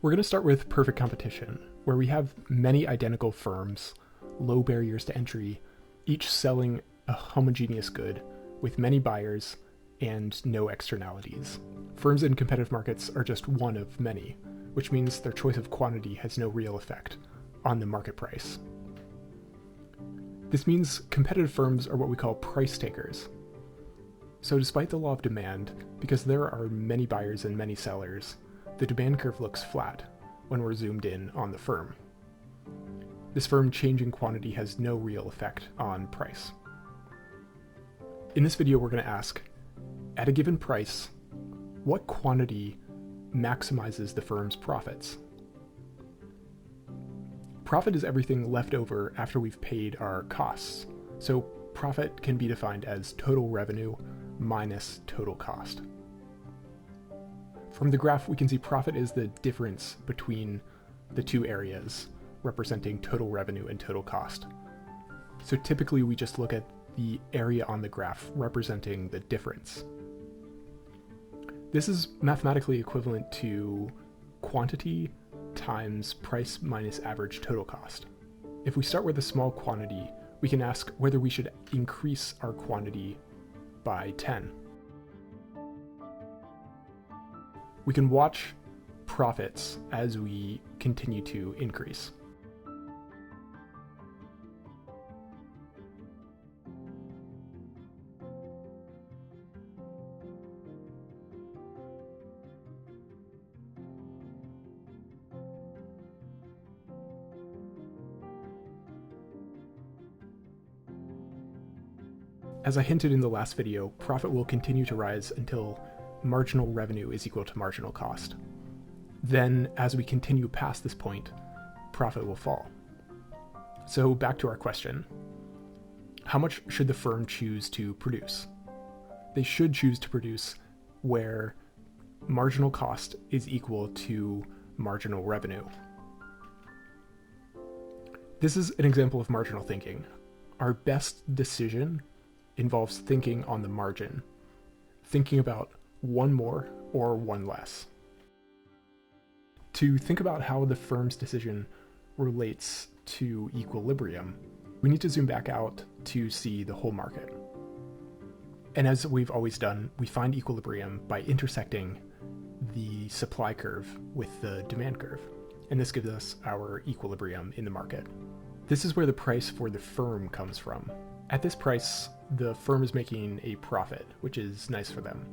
We're going to start with perfect competition, where we have many identical firms, low barriers to entry, each selling a homogeneous good with many buyers and no externalities. Firms in competitive markets are just one of many, which means their choice of quantity has no real effect on the market price. This means competitive firms are what we call price takers. So despite the law of demand, because there are many buyers and many sellers, the demand curve looks flat when we're zoomed in on the firm. This firm changing quantity has no real effect on price. In this video, we're going to ask, at a given price, what quantity maximizes the firm's profits? Profit is everything left over after we've paid our costs. So profit can be defined as total revenue minus total cost. From the graph, we can see profit is the difference between the two areas, representing total revenue and total cost. So typically we just look at the area on the graph representing the difference. This is mathematically equivalent to quantity times price minus average total cost. If we start with a small quantity, we can ask whether we should increase our quantity by 10. We can watch profits as we continue to increase. As I hinted in the last video, profit will continue to rise until marginal revenue is equal to marginal cost. Then, as we continue past this point, profit will fall. So back to our question. How much should the firm choose to produce? They should choose to produce where marginal cost is equal to marginal revenue. This is an example of marginal thinking. Our best decision involves thinking on the margin, thinking about one more or one less. To think about how the firm's decision relates to equilibrium, we need to zoom back out to see the whole market. And as we've always done, we find equilibrium by intersecting the supply curve with the demand curve. And this gives us our equilibrium in the market. This is where the price for the firm comes from. At this price, the firm is making a profit, which is nice for them.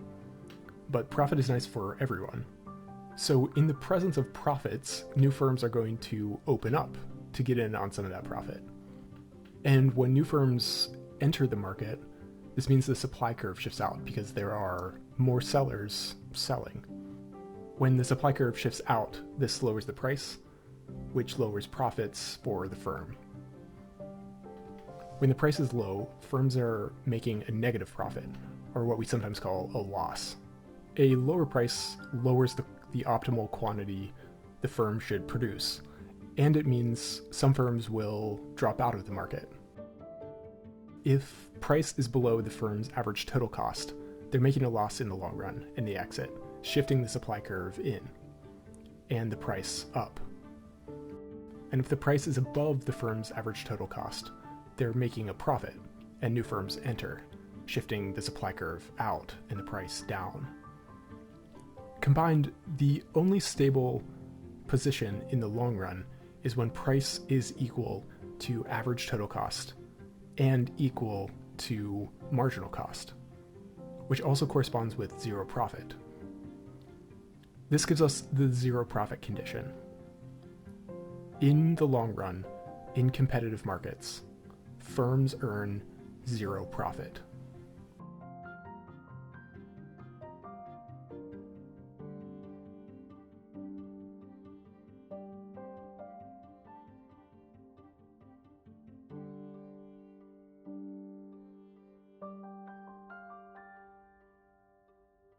But profit is nice for everyone. So in the presence of profits, new firms are going to open up to get in on some of that profit. And when new firms enter the market, this means the supply curve shifts out because there are more sellers selling. When the supply curve shifts out, this lowers the price, which lowers profits for the firm. When the price is low, firms are making a negative profit, or what we sometimes call a loss. A lower price lowers the optimal quantity the firm should produce, and it means some firms will drop out of the market. If price is below the firm's average total cost, they're making a loss in the long run, and they exit, shifting the supply curve in, and the price up. And if the price is above the firm's average total cost, they're making a profit, and new firms enter, shifting the supply curve out and the price down. Combined, the only stable position in the long run is when price is equal to average total cost and equal to marginal cost, which also corresponds with zero profit. This gives us the zero profit condition. In the long run, in competitive markets, firms earn zero profit.